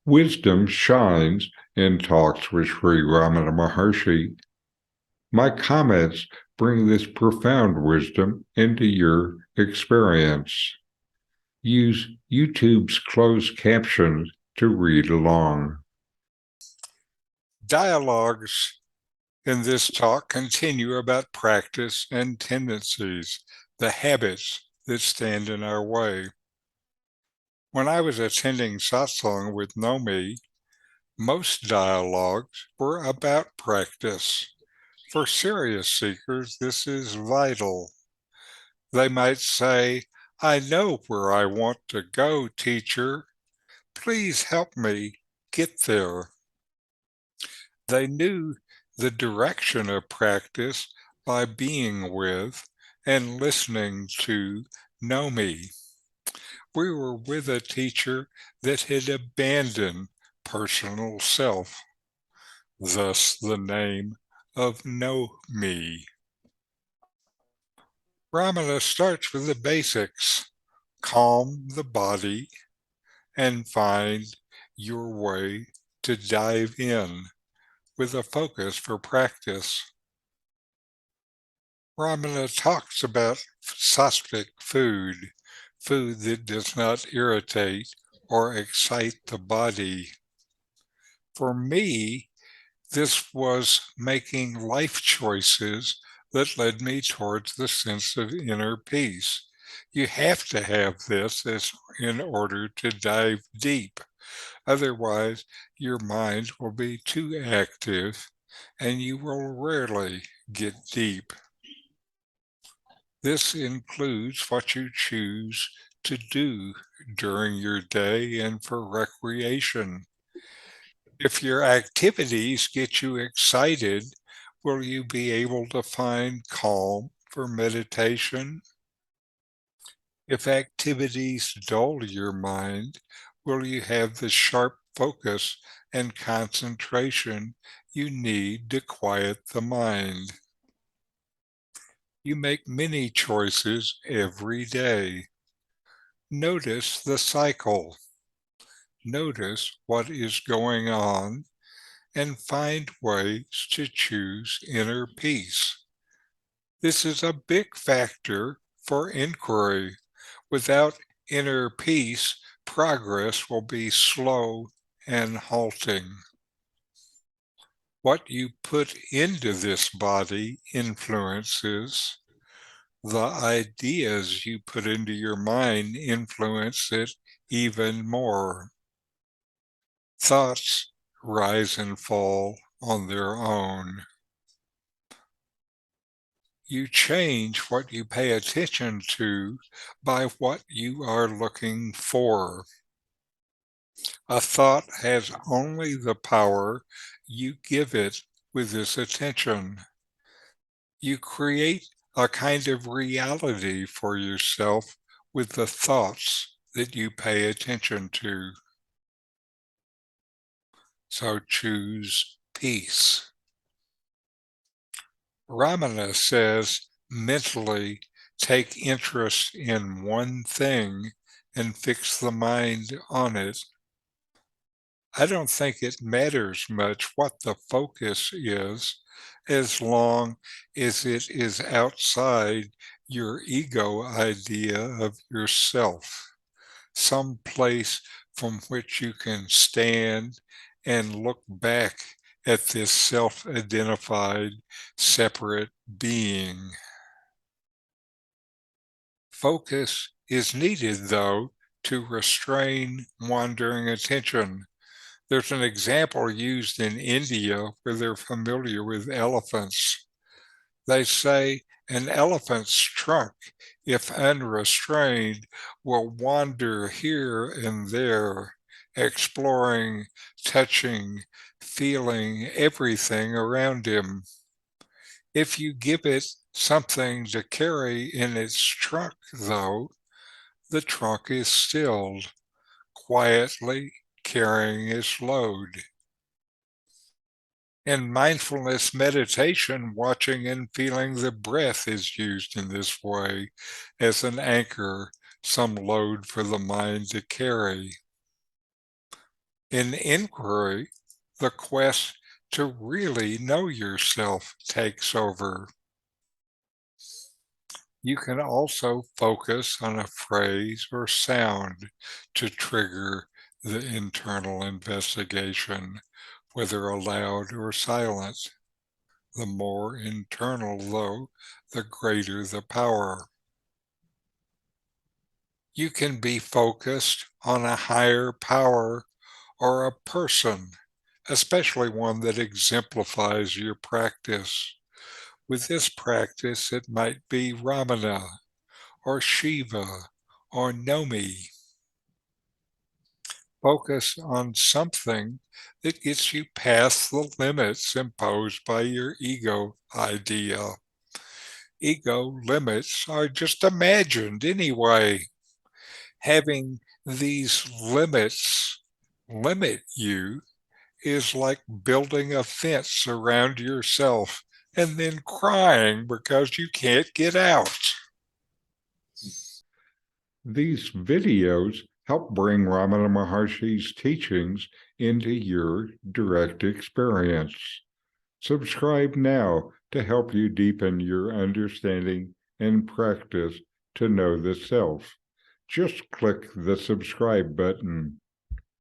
Wisdom shines in talks with Sri Ramana Maharshi. My comments bring this profound wisdom into your experience. Use YouTube's closed captions to read along. Dialogues in this talk continue about practice and tendencies, the habits that stand in our way. When I was attending satsang with Nomi, most dialogues were about practice. For serious seekers, this is vital. They might say, "I know where I want to go, teacher. Please help me get there." They knew the direction of practice by being with and listening to Nomi. We were with a teacher that had abandoned personal self, thus the name of Know Me. Ramana starts with the basics: calm the body and find your way to dive in with a focus for practice. Ramana talks about sattvic food, food that does not irritate or excite the body. For me, this was making life choices that led me towards the sense of inner peace. You have to have this in order to dive deep. Otherwise, your mind will be too active and you will rarely get deep. This includes what you choose to do during your day and for recreation. If your activities get you excited, will you be able to find calm for meditation? If activities dull your mind, will you have the sharp focus and concentration you need to quiet the mind? You make many choices every day. Notice the cycle. Notice what is going on and find ways to choose inner peace. This is a big factor for inquiry. Without inner peace, progress will be slow and halting. What you put into this body influences. The ideas you put into your mind influence it even more. Thoughts rise and fall on their own. You change what you pay attention to by what you are looking for. A thought has only the power you give it with this attention. You create a kind of reality for yourself with the thoughts that you pay attention to. So choose peace. Ramana says mentally take interest in one thing and fix the mind on it. I don't think it matters much what the focus is, as long as it is outside your ego idea of yourself, some place from which you can stand and look back at this self-identified separate being. Focus is needed, though, to restrain wandering attention. There's an example used in India where they're familiar with elephants. They say an elephant's trunk, if unrestrained, will wander here and there, exploring, touching, feeling everything around him. If you give it something to carry in its trunk, though, the trunk is stilled, quietly carrying its load. In mindfulness meditation, watching and feeling the breath is used in this way as an anchor, some load for the mind to carry. In inquiry, the quest to really know yourself takes over. You can also focus on a phrase or sound to trigger the internal investigation, whether aloud or silent. The more internal, though, the greater the power. You can be focused on a higher power or a person, especially one that exemplifies your practice. With this practice, it might be Ramana or Shiva or Nomi. Focus on something that gets you past the limits imposed by your ego idea. Ego limits are just imagined anyway. Having these limits limit you is like building a fence around yourself and then crying because you can't get out. These videos help bring Ramana Maharshi's teachings into your direct experience. Subscribe now to help you deepen your understanding and practice to know the self. Just click the subscribe button.